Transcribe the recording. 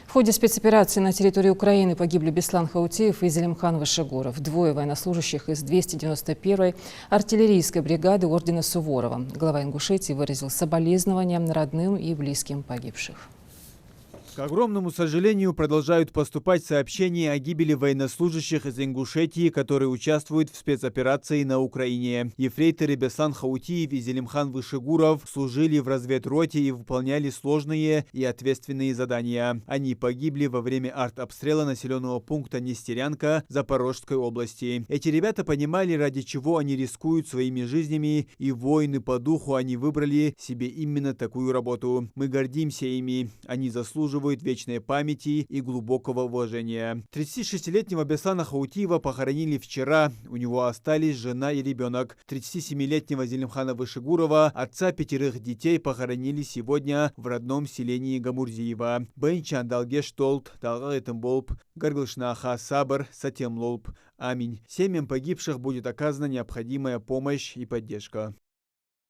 В ходе спецоперации на территории Украины погибли Беслан Хаутиев и Зелимхан Вышегуров, двое военнослужащих из 291-й артиллерийской бригады ордена Суворова. Глава Ингушетии выразил соболезнования родным и близким погибших. К огромному сожалению, продолжают поступать сообщения о гибели военнослужащих из Ингушетии, которые участвуют в спецоперации на Украине. Ефрейторы Беслан Хаутиев и Зелимхан Вышегуров служили в разведроте и выполняли сложные и ответственные задания. Они погибли во время артобстрела населенного пункта Нестерянка Запорожской области. Эти ребята понимали, ради чего они рискуют своими жизнями, и воины по духу они выбрали себе именно такую работу. Мы гордимся ими. Они заслуживают вечной памяти и глубокого уважения. 36-летнего Беслана Хаутиева похоронили вчера. У него остались жена и ребенок. 37-летнего Зелимхана Вышегурова, отца 5 детей, похоронили сегодня в родном селении Гамурзиева. Бенчан Далгеш Толт, Далгайтем Болб, Гарглшнаха Сабр, Сатем Лолб. Аминь. Семьям погибших будет оказана необходимая помощь и поддержка.